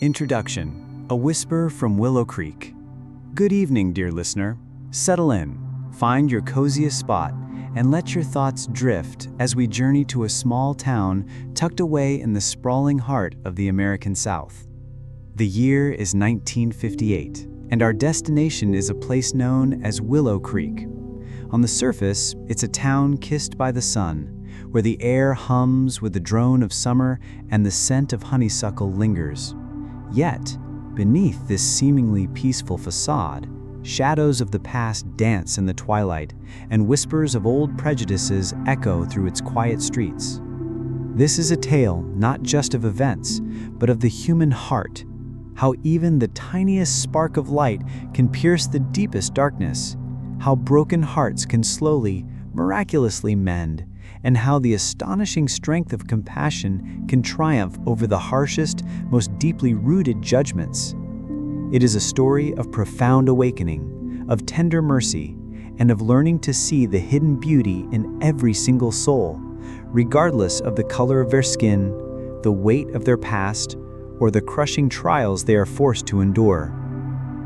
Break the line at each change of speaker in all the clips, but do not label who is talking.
Introduction: A Whisper from Willow Creek. Good evening, dear listener. Settle in, find your coziest spot, and let your thoughts drift as we journey to a small town tucked away in the sprawling heart of the American South. The year is 1958, and our destination is a place known as Willow Creek. On the surface, it's a town kissed by the sun, where the air hums with the drone of summer and the scent of honeysuckle lingers. Yet, beneath this seemingly peaceful facade, shadows of the past dance in the twilight, and whispers of old prejudices echo through its quiet streets. This is a tale not just of events, but of the human heart, how even the tiniest spark of light can pierce the deepest darkness, how broken hearts can slowly, miraculously mend, and how the astonishing strength of compassion can triumph over the harshest, most deeply rooted judgments. It is a story of profound awakening, of tender mercy, and of learning to see the hidden beauty in every single soul, regardless of the color of their skin, the weight of their past, or the crushing trials they are forced to endure.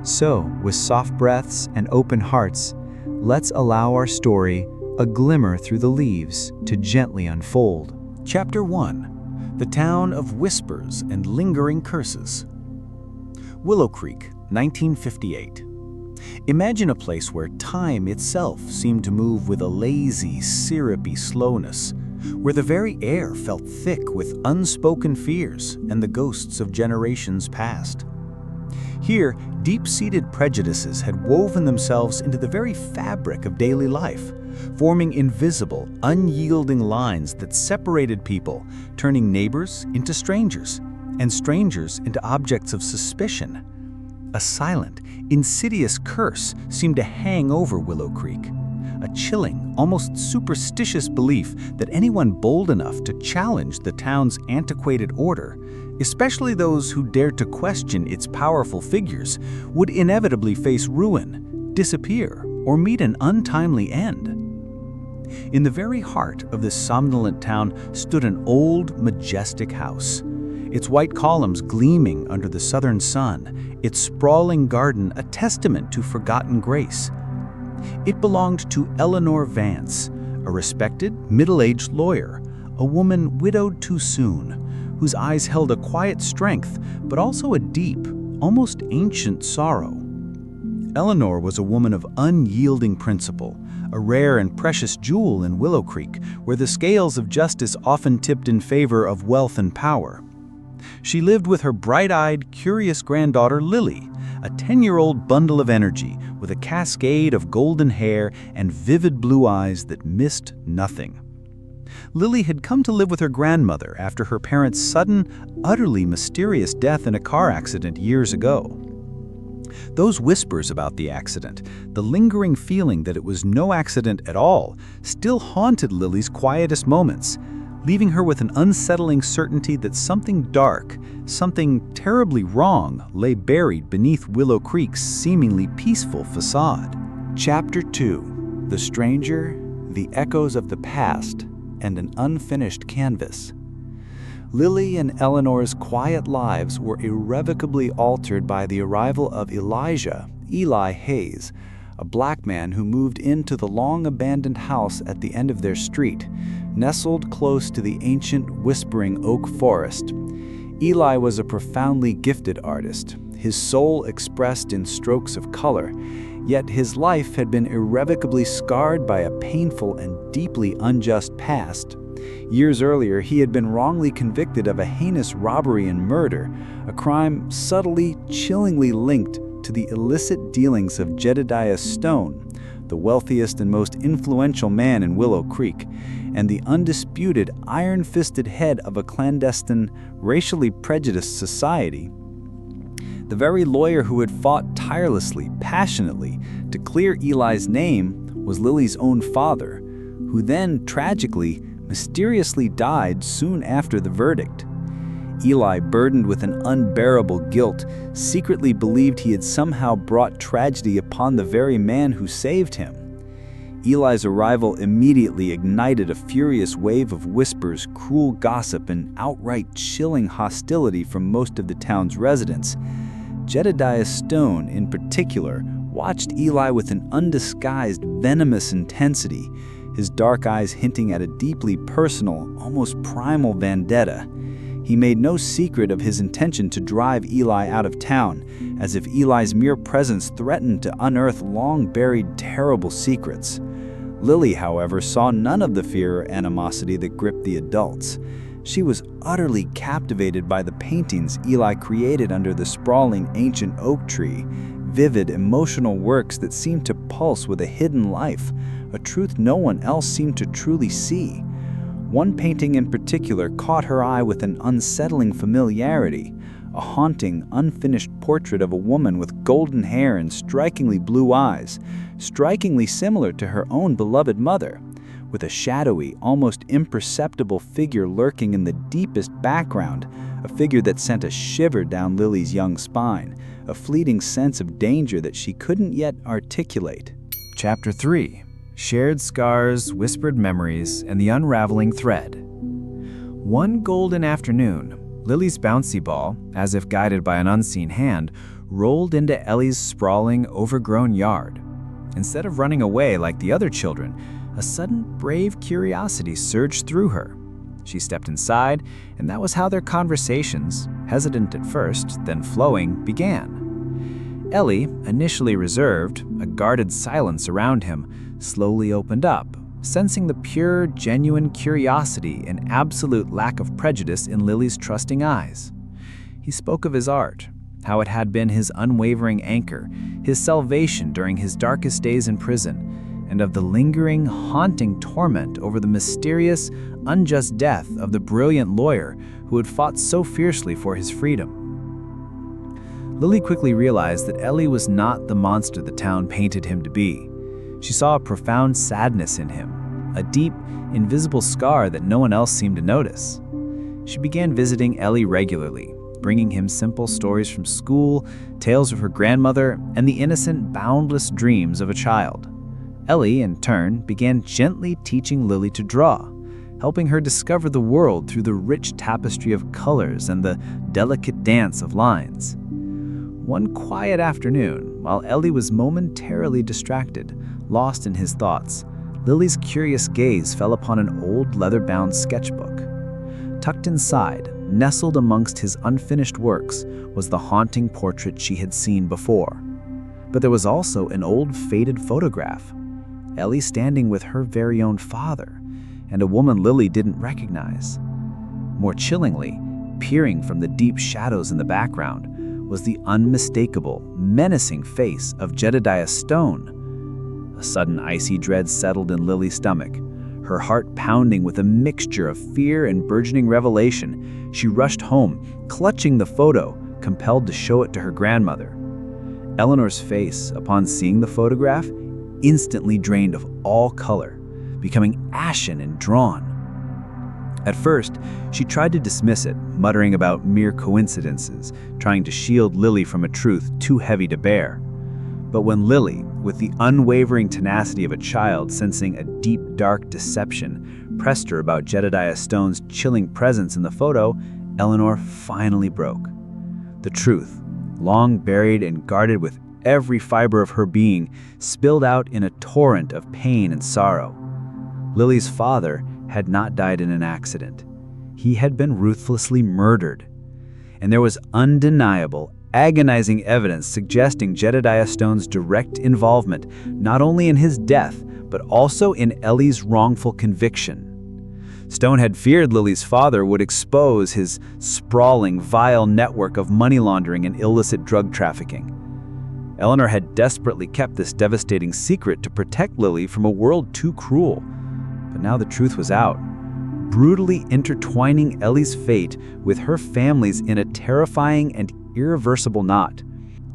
So, with soft breaths and open hearts, let's allow our story, a glimmer through the leaves, to gently unfold.
Chapter 1: The Town of Whispers and Lingering Curses. Willow Creek, 1958. Imagine a place where time itself seemed to move with a lazy, syrupy slowness, where the very air felt thick with unspoken fears and the ghosts of generations past. Here, deep-seated prejudices had woven themselves into the very fabric of daily life, forming invisible, unyielding lines that separated people, turning neighbors into strangers, and strangers into objects of suspicion. A silent, insidious curse seemed to hang over Willow Creek, a chilling, almost superstitious belief that anyone bold enough to challenge the town's antiquated order, especially those who dared to question its powerful figures, would inevitably face ruin, disappear, or meet an untimely end. In the very heart of this somnolent town stood an old, majestic house, its white columns gleaming under the southern sun, its sprawling garden a testament to forgotten grace. It belonged to Eleanor Vance, a respected, middle-aged lawyer, a woman widowed too soon, whose eyes held a quiet strength, but also a deep, almost ancient sorrow. Eleanor was a woman of unyielding principle, a rare and precious jewel in Willow Creek, where the scales of justice often tipped in favor of wealth and power. She lived with her bright-eyed, curious granddaughter Lily, a 10-year-old bundle of energy with a cascade of golden hair and vivid blue eyes that missed nothing. Lily had come to live with her grandmother after her parents' sudden, utterly mysterious death in a car accident years ago. Those whispers about the accident, the lingering feeling that it was no accident at all, still haunted Lily's quietest moments, leaving her with an unsettling certainty that something dark, something terribly wrong, lay buried beneath Willow Creek's seemingly peaceful facade.
Chapter 2: The Stranger, the Echoes of the Past, and an Unfinished Canvas. Lily and Eleanor's quiet lives were irrevocably altered by the arrival of Elijah, Eli Hayes, a black man who moved into the long-abandoned house at the end of their street, nestled close to the ancient whispering oak forest. Eli was a profoundly gifted artist, his soul expressed in strokes of color, yet his life had been irrevocably scarred by a painful and deeply unjust past. Years earlier, he had been wrongly convicted of a heinous robbery and murder, a crime subtly, chillingly linked to the illicit dealings of Jedediah Stone, the wealthiest and most influential man in Willow Creek, and the undisputed iron-fisted head of a clandestine, racially prejudiced society. The very lawyer who had fought tirelessly, passionately, to clear Eli's name was Lily's own father, who then, tragically, mysteriously died soon after the verdict. Eli, burdened with an unbearable guilt, secretly believed he had somehow brought tragedy upon the very man who saved him.
Eli's arrival immediately ignited a furious wave of whispers, cruel gossip, and outright chilling hostility from most of the town's residents. Jedediah Stone, in particular, watched Eli with an undisguised, venomous intensity, his dark eyes hinting at a deeply personal, almost primal vendetta. He made no secret of his intention to drive Eli out of town, as if Eli's mere presence threatened to unearth long-buried terrible secrets. Lily, however, saw none of the fear or animosity that gripped the adults. She was utterly captivated by the paintings Eli created under the sprawling ancient oak tree, vivid, emotional works that seemed to pulse with a hidden life, a truth no one else seemed to truly see. One painting in particular caught her eye with an unsettling familiarity, a haunting, unfinished portrait of a woman with golden hair and strikingly blue eyes, strikingly similar to her own beloved mother, with a shadowy, almost imperceptible figure lurking in the deepest background, a figure that sent a shiver down Lily's young spine, a fleeting sense of danger that she couldn't yet articulate.
Chapter 3. Shared Scars, Whispered Memories, and the Unraveling Thread. One golden afternoon, Lily's bouncy ball, as if guided by an unseen hand, rolled into Ellie's sprawling, overgrown yard. Instead of running away like the other children, a sudden brave curiosity surged through her. She stepped inside, and that was how their conversations, hesitant at first, then flowing, began. Ellie, initially reserved, a guarded silence around him, slowly opened up, sensing the pure, genuine curiosity and absolute lack of prejudice in Lily's trusting eyes. He spoke of his art, how it had been his unwavering anchor, his salvation during his darkest days in prison, and of the lingering, haunting torment over the mysterious, unjust death of the brilliant lawyer who had fought so fiercely for his freedom. Lily quickly realized that Ellie was not the monster the town painted him to be. She saw a profound sadness in him, a deep, invisible scar that no one else seemed to notice. She began visiting Ellie regularly, bringing him simple stories from school, tales of her grandmother, and the innocent, boundless dreams of a child. Ellie, in turn, began gently teaching Lily to draw, helping her discover the world through the rich tapestry of colors and the delicate dance of lines. One quiet afternoon, while Ellie was momentarily distracted, lost in his thoughts, Lily's curious gaze fell upon an old leather-bound sketchbook. Tucked inside, nestled amongst his unfinished works, was the haunting portrait she had seen before. But there was also an old faded photograph, Ellie standing with her very own father, and a woman Lily didn't recognize. More chillingly, peering from the deep shadows in the background, was the unmistakable, menacing face of Jedediah Stone. A sudden icy dread settled in Lily's stomach. Her heart pounding with a mixture of fear and burgeoning revelation, she rushed home, clutching the photo, compelled to show it to her grandmother. Eleanor's face, upon seeing the photograph, instantly drained of all color, becoming ashen and drawn. At first, she tried to dismiss it, muttering about mere coincidences, trying to shield Lily from a truth too heavy to bear. But when Lily, with the unwavering tenacity of a child sensing a deep, dark deception, pressed her about Jedediah Stone's chilling presence in the photo, Eleanor finally broke. The truth, long buried and guarded with every fiber of her being, spilled out in a torrent of pain and sorrow. Lily's father had not died in an accident. He had been ruthlessly murdered. And there was undeniable, agonizing evidence suggesting Jedediah Stone's direct involvement not only in his death, but also in Ellie's wrongful conviction. Stone had feared Lily's father would expose his sprawling, vile network of money laundering and illicit drug trafficking. Eleanor had desperately kept this devastating secret to protect Lily from a world too cruel. But now the truth was out, brutally intertwining Ellie's fate with her family's in a terrifying and irreversible knot.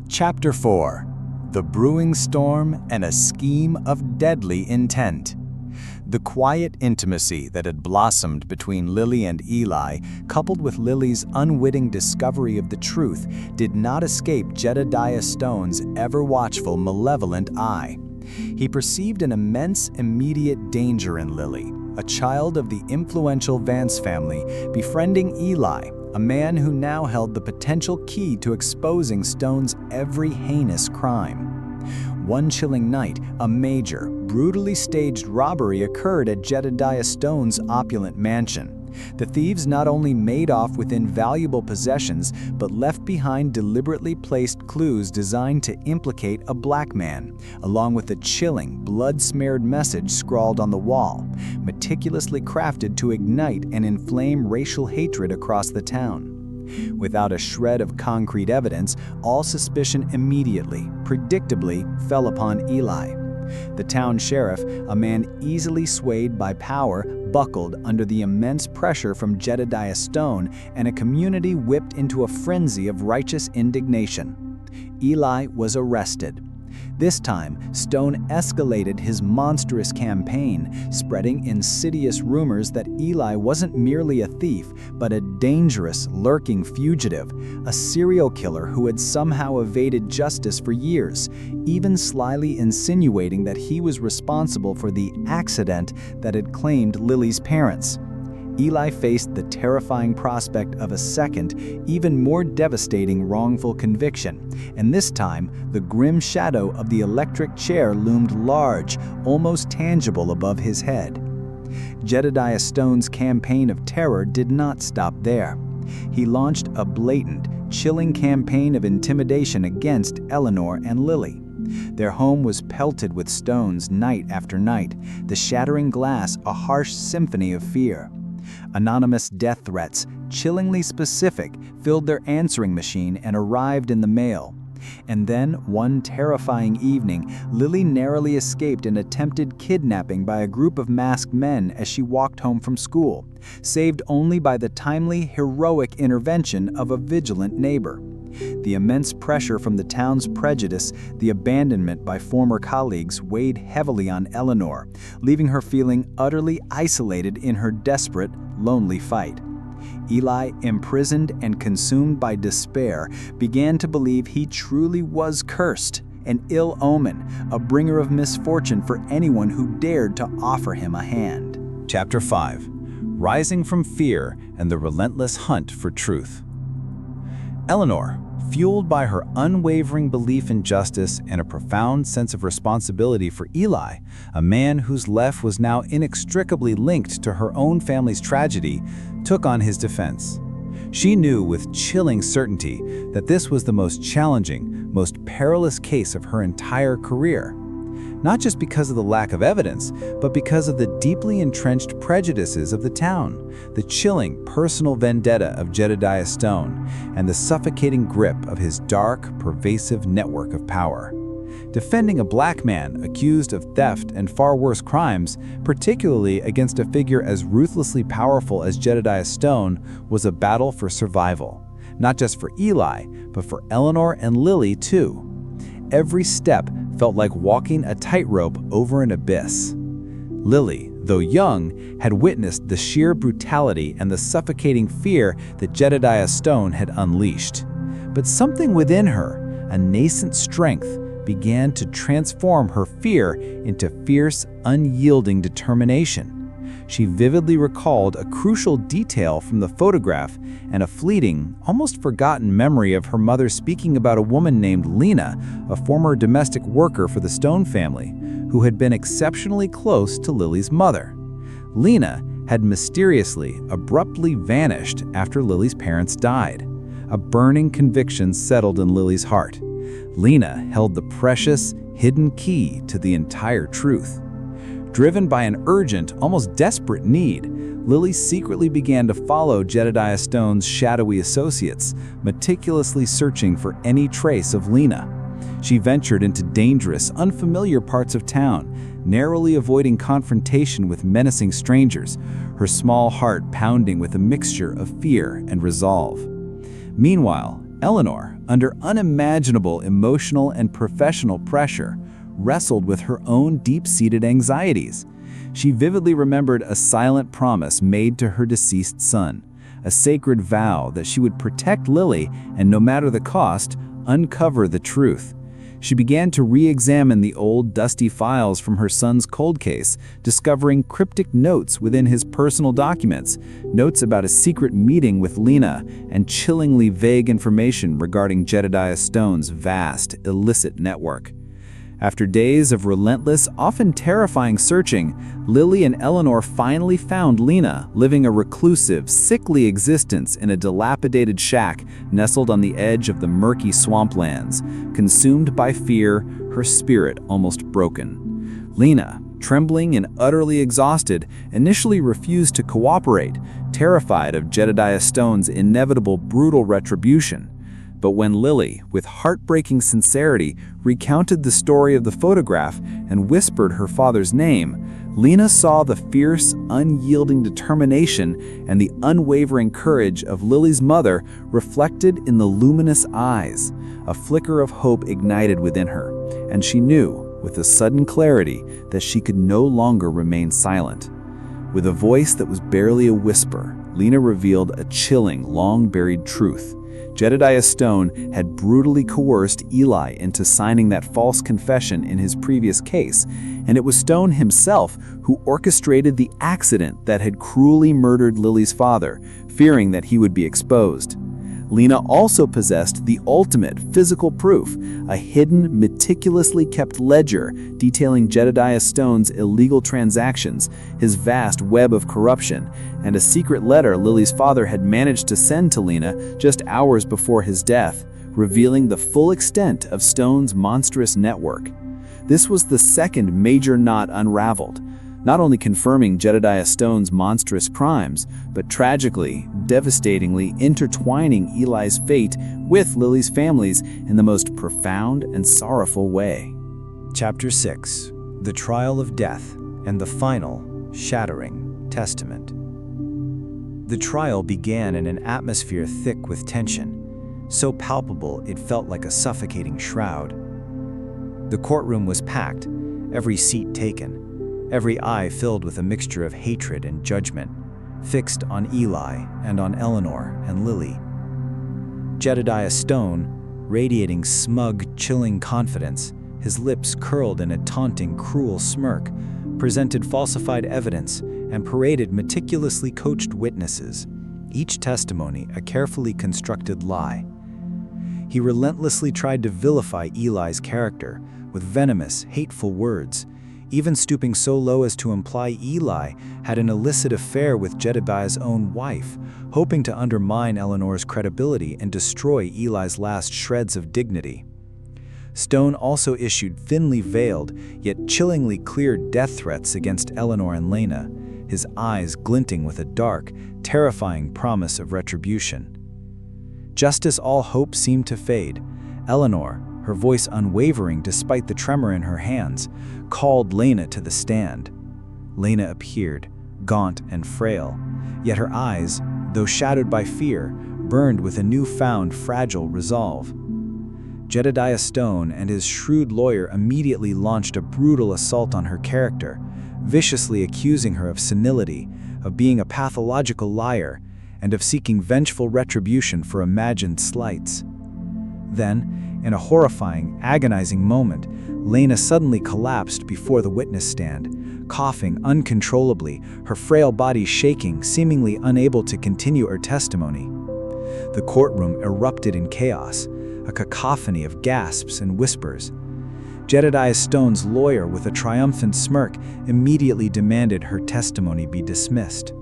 Chapter 4. The Brewing Storm and a Scheme of Deadly Intent. The quiet intimacy that had blossomed between Lily and Eli, coupled with Lily's unwitting discovery of the truth, did not escape Jedediah Stone's ever-watchful, malevolent eye. He perceived an immense immediate danger in Lily, a child of the influential Vance family, befriending Eli, a man who now held the potential key to exposing Stone's every heinous crime. One chilling night, a major, brutally staged robbery occurred at Jedediah Stone's opulent mansion. The thieves not only made off with invaluable possessions, but left behind deliberately placed clues designed to implicate a black man, along with a chilling, blood-smeared message scrawled on the wall, meticulously crafted to ignite and inflame racial hatred across the town. Without a shred of concrete evidence, all suspicion immediately, predictably, fell upon Eli. The town sheriff, a man easily swayed by power, buckled under the immense pressure from Jedediah Stone, and a community whipped into a frenzy of righteous indignation. Eli was arrested. This time, Stone escalated his monstrous campaign, spreading insidious rumors that Eli wasn't merely a thief, but a dangerous, lurking fugitive, a serial killer who had somehow evaded justice for years, even slyly insinuating that he was responsible for the accident that had claimed Lily's parents. Eli faced the terrifying prospect of a second, even more devastating wrongful conviction, and this time, the grim shadow of the electric chair loomed large, almost tangible above his head. Jedediah Stone's campaign of terror did not stop there. He launched a blatant, chilling campaign of intimidation against Eleanor and Lily. Their home was pelted with stones night after night, the shattering glass a harsh symphony of fear. Anonymous death threats, chillingly specific, filled their answering machine and arrived in the mail. And then, one terrifying evening, Lily narrowly escaped an attempted kidnapping by a group of masked men as she walked home from school, saved only by the timely, heroic intervention of a vigilant neighbor. The immense pressure from the town's prejudice, the abandonment by former colleagues, weighed heavily on Eleanor, leaving her feeling utterly isolated in her desperate, lonely fight. Eli, imprisoned and consumed by despair, began to believe he truly was cursed, an ill omen, a bringer of misfortune for anyone who dared to offer him a hand.
Chapter 5. Rising from Fear and the Relentless Hunt for Truth. Eleanor, fueled by her unwavering belief in justice and a profound sense of responsibility for Eli, a man whose life was now inextricably linked to her own family's tragedy, took on his defense. She knew with chilling certainty that this was the most challenging, most perilous case of her entire career. Not just because of the lack of evidence, but because of the deeply entrenched prejudices of the town, the chilling personal vendetta of Jedediah Stone, and the suffocating grip of his dark, pervasive network of power. Defending a black man accused of theft and far worse crimes, particularly against a figure as ruthlessly powerful as Jedediah Stone, was a battle for survival. Not just for Eli, but for Eleanor and Lily too. Every step felt like walking a tightrope over an abyss. Lily, though young, had witnessed the sheer brutality and the suffocating fear that Jedediah Stone had unleashed. But something within her, a nascent strength, began to transform her fear into fierce, unyielding determination. She vividly recalled a crucial detail from the photograph and a fleeting, almost forgotten memory of her mother speaking about a woman named Lena, a former domestic worker for the Stone family, who had been exceptionally close to Lily's mother. Lena had mysteriously, abruptly vanished after Lily's parents died. A burning conviction settled in Lily's heart. Lena held the precious, hidden key to the entire truth. Driven by an urgent, almost desperate need, Lily secretly began to follow Jedediah Stone's shadowy associates, meticulously searching for any trace of Lena. She ventured into dangerous, unfamiliar parts of town, narrowly avoiding confrontation with menacing strangers, her small heart pounding with a mixture of fear and resolve. Meanwhile, Eleanor, under unimaginable emotional and professional pressure, wrestled with her own deep-seated anxieties. She vividly remembered a silent promise made to her deceased son, a sacred vow that she would protect Lily and, no matter the cost, uncover the truth. She began to re-examine the old, dusty files from her son's cold case, discovering cryptic notes within his personal documents, notes about a secret meeting with Lena, and chillingly vague information regarding Jedediah Stone's vast, illicit network. After days of relentless, often terrifying searching, Lily and Eleanor finally found Lena living a reclusive, sickly existence in a dilapidated shack nestled on the edge of the murky swamplands, consumed by fear, her spirit almost broken. Lena, trembling and utterly exhausted, initially refused to cooperate, terrified of Jedediah Stone's inevitable brutal retribution. But when Lily, with heartbreaking sincerity, recounted the story of the photograph and whispered her father's name, Lena saw the fierce, unyielding determination and the unwavering courage of Lily's mother reflected in the luminous eyes. A flicker of hope ignited within her, and she knew, with a sudden clarity, that she could no longer remain silent. With a voice that was barely a whisper, Lena revealed a chilling, long-buried truth. Jedediah Stone had brutally coerced Eli into signing that false confession in his previous case, and it was Stone himself who orchestrated the accident that had cruelly murdered Lily's father, fearing that he would be exposed. Lena also possessed the ultimate physical proof, a hidden, meticulously kept ledger detailing Jedediah Stone's illegal transactions, his vast web of corruption, and a secret letter Lily's father had managed to send to Lena just hours before his death, revealing the full extent of Stone's monstrous network. This was the second major knot unraveled, not only confirming Jedediah Stone's monstrous crimes, but tragically, devastatingly intertwining Eli's fate with Lily's family's in the most profound and sorrowful way.
Chapter 6: The Trial of Death and the Final, Shattering Testament. The trial began in an atmosphere thick with tension, so palpable it felt like a suffocating shroud. The courtroom was packed, every seat taken, every eye filled with a mixture of hatred and judgment, fixed on Eli and on Eleanor and Lily. Jedediah Stone, radiating smug, chilling confidence, his lips curled in a taunting, cruel smirk, presented falsified evidence and paraded meticulously coached witnesses, each testimony a carefully constructed lie. He relentlessly tried to vilify Eli's character with venomous, hateful words, even stooping so low as to imply Eli had an illicit affair with Jedediah's own wife, hoping to undermine Eleanor's credibility and destroy Eli's last shreds of dignity. Stone also issued thinly veiled, yet chillingly clear death threats against Eleanor and Lena, his eyes glinting with a dark, terrifying promise of retribution. Just as all hope seemed to fade, Eleanor, her voice unwavering despite the tremor in her hands, called Lena to the stand. Lena appeared, gaunt and frail, yet her eyes, though shadowed by fear, burned with a newfound fragile resolve. Jedediah Stone and his shrewd lawyer immediately launched a brutal assault on her character, viciously accusing her of senility, of being a pathological liar, and of seeking vengeful retribution for imagined slights. Then, in a horrifying, agonizing moment, Lena suddenly collapsed before the witness stand, coughing uncontrollably, her frail body shaking, seemingly unable to continue her testimony. The courtroom erupted in chaos, a cacophony of gasps and whispers. Jedediah Stone's lawyer, with a triumphant smirk, immediately demanded her testimony be dismissed.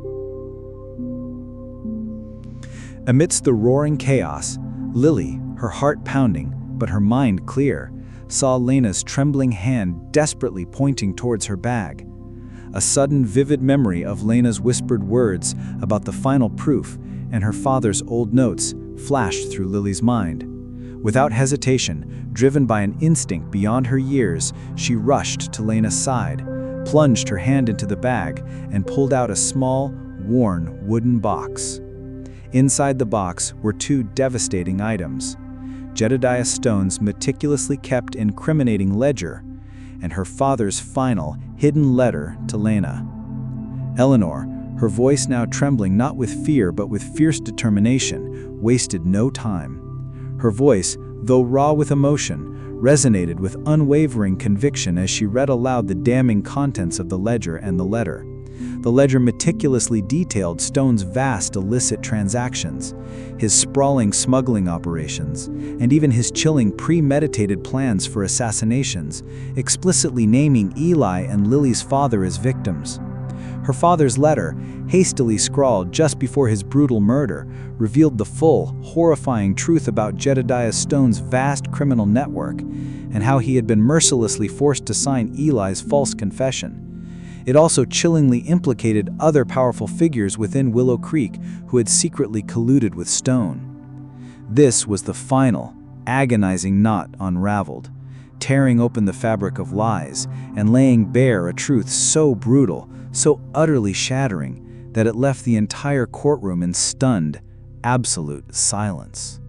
Amidst the roaring chaos, Lily, her heart pounding, but her mind clear, saw Lena's trembling hand desperately pointing towards her bag. A sudden vivid memory of Lena's whispered words about the final proof and her father's old notes flashed through Lily's mind. Without hesitation, driven by an instinct beyond her years, she rushed to Lena's side, plunged her hand into the bag, and pulled out a small, worn wooden box. Inside the box were two devastating items: Jedediah Stone's meticulously kept incriminating ledger, and her father's final, hidden letter to Lena. Eleanor, her voice now trembling not with fear but with fierce determination, wasted no time. Her voice, though raw with emotion,
resonated with unwavering conviction as she read aloud the damning contents of the ledger and the letter. The ledger meticulously detailed Stone's vast illicit transactions, his sprawling smuggling operations, and even his chilling premeditated plans for assassinations, explicitly naming Eli and Lily's father as victims. Her father's letter, hastily scrawled just before his brutal murder, revealed the full, horrifying truth about Jedediah Stone's vast criminal network and how he had been mercilessly forced to sign Eli's false confession. It also chillingly implicated other powerful figures within Willow Creek who had secretly colluded with Stone. This was the final, agonizing knot unraveled, tearing open the fabric of lies and laying bare a truth so brutal, so utterly shattering, that it left the entire courtroom in stunned, absolute silence.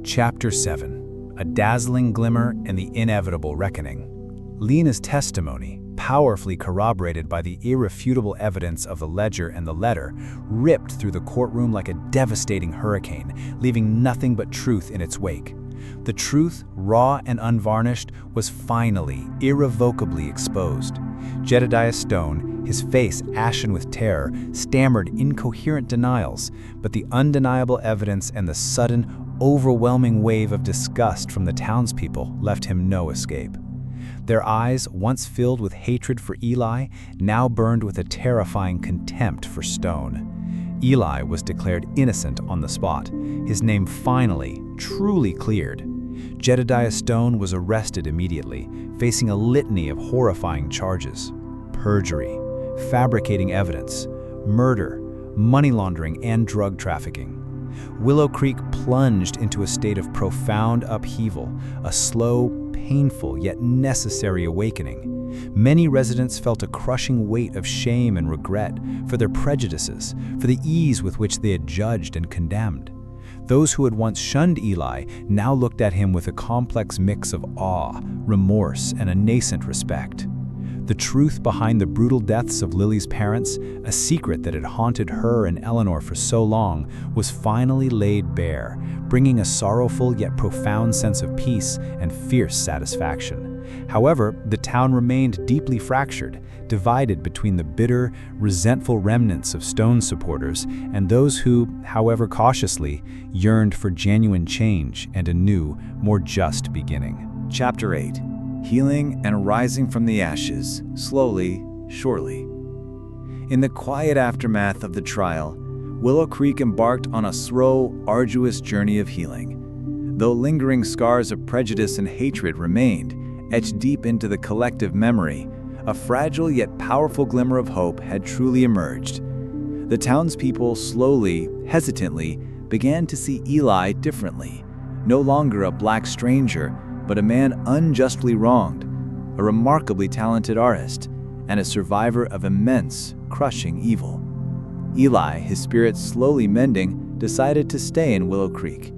Chapter 7: A Dazzling Glimmer and the Inevitable Reckoning. Lena's testimony, powerfully corroborated by the irrefutable evidence of the ledger and the letter, ripped through the courtroom like a devastating hurricane, leaving nothing but truth in its wake. The truth, raw and unvarnished, was finally, irrevocably exposed. Jedediah Stone, his face ashen with terror, stammered incoherent denials, but the undeniable evidence and the sudden, overwhelming wave of disgust from the townspeople left him no escape. Their eyes, once filled with hatred for Eli, now burned with a terrifying contempt for Stone. Eli was declared innocent on the spot, his name finally, truly cleared. Jedediah Stone was arrested immediately, facing a litany of horrifying charges: perjury, fabricating evidence, murder, money laundering, and drug trafficking. Willow Creek plunged into a state of profound upheaval, a slow, painful yet necessary awakening. Many residents felt a crushing weight of shame and regret for their prejudices, for the ease with which they had judged and condemned. Those who had once shunned Eli now looked at him with a complex mix of awe, remorse, and a nascent respect. The truth behind the brutal deaths of Lily's parents, a secret that had haunted her and Eleanor for so long, was finally laid bare, bringing a sorrowful yet profound sense of peace and fierce satisfaction. However, the town remained deeply fractured, divided between the bitter, resentful remnants of Stone supporters and those who, however cautiously, yearned for genuine change and a new, more just beginning.
Chapter 8: Healing and Rising from the Ashes, Slowly, Surely. In the quiet aftermath of the trial, Willow Creek embarked on a slow, arduous journey of healing. Though lingering scars of prejudice and hatred remained, etched deep into the collective memory, a fragile yet powerful glimmer of hope had truly emerged. The townspeople slowly, hesitantly, began to see Eli differently, no longer a black stranger, but a man unjustly wronged, a remarkably talented artist, and a survivor of immense, crushing evil. Eli, his spirit slowly mending, decided to stay in Willow Creek.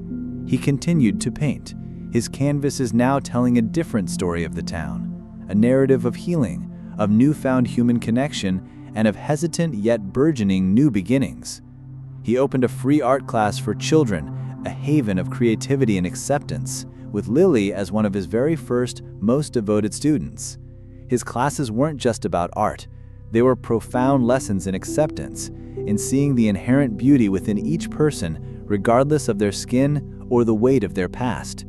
He continued to paint, his canvases now telling a different story of the town, a narrative of healing, of newfound human connection, and of hesitant yet burgeoning new beginnings. He opened a free art class for children, a haven of creativity and acceptance, with Lily as one of his very first, most devoted students. His classes weren't just about art. They were profound lessons in acceptance, in seeing the inherent beauty within each person, regardless of their skin or the weight of their past.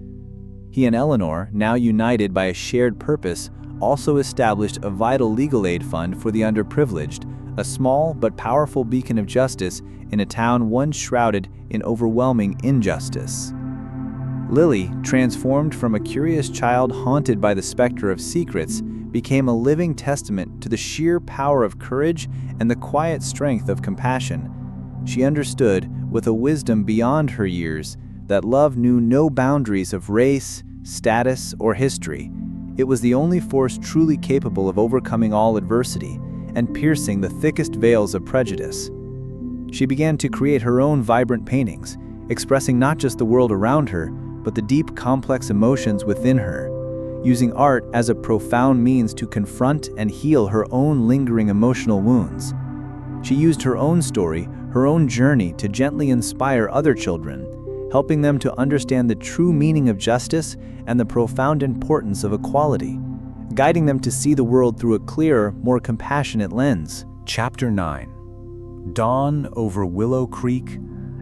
He and Eleanor, now united by a shared purpose, also established a vital legal aid fund for the underprivileged, a small but powerful beacon of justice in a town once shrouded in overwhelming injustice. Lily, transformed from a curious child haunted by the specter of secrets, became a living testament to the sheer power of courage and the quiet strength of compassion. She understood, with a wisdom beyond her years, that love knew no boundaries of race, status, or history. It was the only force truly capable of overcoming all adversity and piercing the thickest veils of prejudice. She began to create her own vibrant paintings, expressing not just the world around her, but the deep, complex emotions within her, using art as a profound means to confront and heal her own lingering emotional wounds. She used her own story, her own journey to gently inspire other children, helping them to understand the true meaning of justice and the profound importance of equality, guiding them to see the world through a clearer, more compassionate lens.
Chapter 9: Dawn over Willow Creek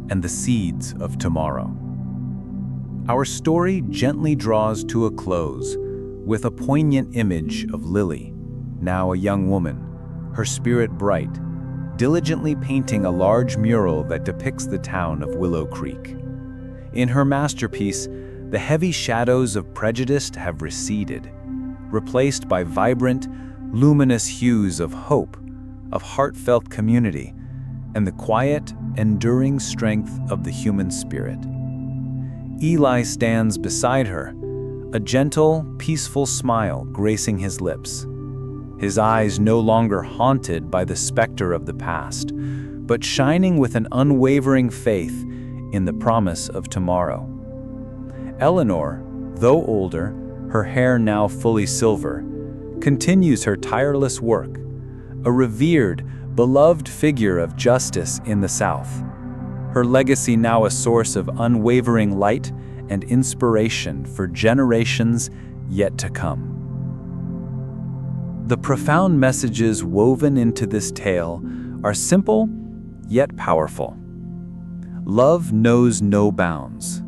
and the Seeds of Tomorrow. Our story gently draws to a close with a poignant image of Lily, now a young woman, her spirit bright, diligently painting a large mural that depicts the town of Willow Creek. In her masterpiece, the heavy shadows of prejudice have receded, replaced by vibrant, luminous hues of hope, of heartfelt community, and the quiet, enduring strength of the human spirit. Eli stands beside her, a gentle, peaceful smile gracing his lips. His eyes no longer haunted by the specter of the past, but shining with an unwavering faith in the promise of tomorrow. Eleanor, though older, her hair now fully silver, continues her tireless work, a revered, beloved figure of justice in the South. Her legacy now a source of unwavering light and inspiration for generations yet to come. The profound messages woven into this tale are simple yet powerful. Love knows no bounds.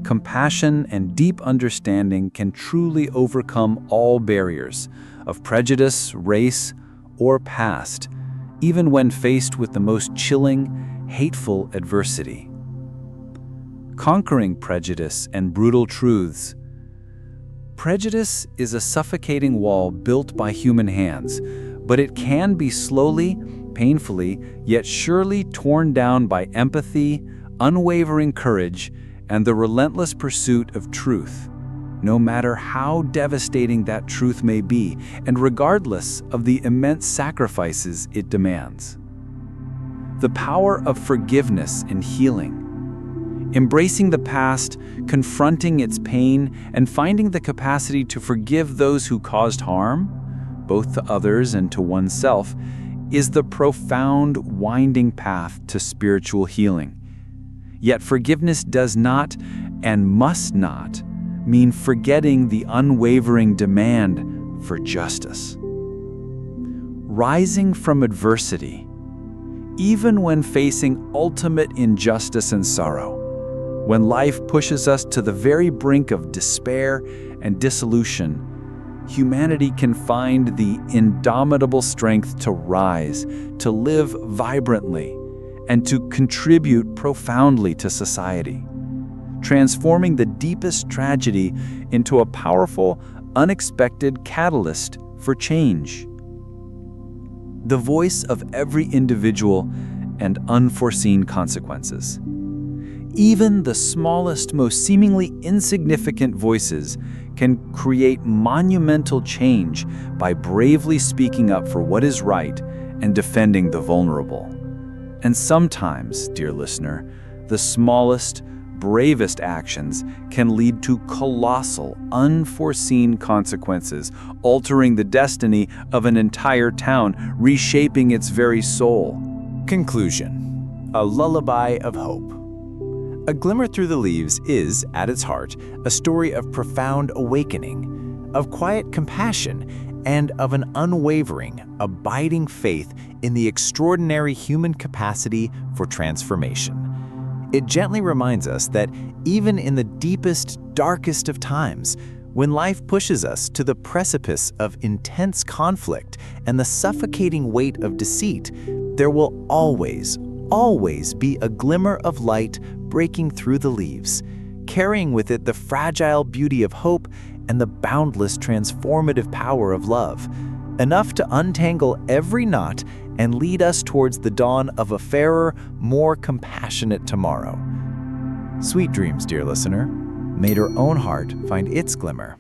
Compassion and deep understanding can truly overcome all barriers of prejudice, race, or past, even when faced with the most chilling, hateful adversity. Conquering prejudice and brutal truths. Prejudice is a suffocating wall built by human hands, but it can be slowly, painfully, yet surely torn down by empathy, unwavering courage, and the relentless pursuit of truth, no matter how devastating that truth may be, and regardless of the immense sacrifices it demands. The power of forgiveness and healing. Embracing the past, confronting its pain, and finding the capacity to forgive those who caused harm, both to others and to oneself, is the profound, winding path to spiritual healing. Yet forgiveness does not and must not mean forgetting the unwavering demand for justice. Rising from adversity, even when facing ultimate injustice and sorrow, when life pushes us to the very brink of despair and dissolution, humanity can find the indomitable strength to rise, to live vibrantly, and to contribute profoundly to society, transforming the deepest tragedy into a powerful, unexpected catalyst for change. The voice of every individual and unforeseen consequences. Even the smallest, most seemingly insignificant voices can create monumental change by bravely speaking up for what is right and defending the vulnerable. And sometimes, dear listener, the smallest, bravest actions can lead to colossal, unforeseen consequences, altering the destiny of an entire town, reshaping its very soul. Conclusion: a lullaby of hope. A Glimmer Through the Leaves is, at its heart, a story of profound awakening, of quiet compassion, and of an unwavering, abiding faith in the extraordinary human capacity for transformation. It gently reminds us that even in the deepest, darkest of times, when life pushes us to the precipice of intense conflict and the suffocating weight of deceit, there will always be a glimmer of light breaking through the leaves, carrying with it the fragile beauty of hope and the boundless transformative power of love, enough to untangle every knot and lead us towards the dawn of a fairer, more compassionate tomorrow. Sweet dreams, dear listener. May your own heart find its glimmer.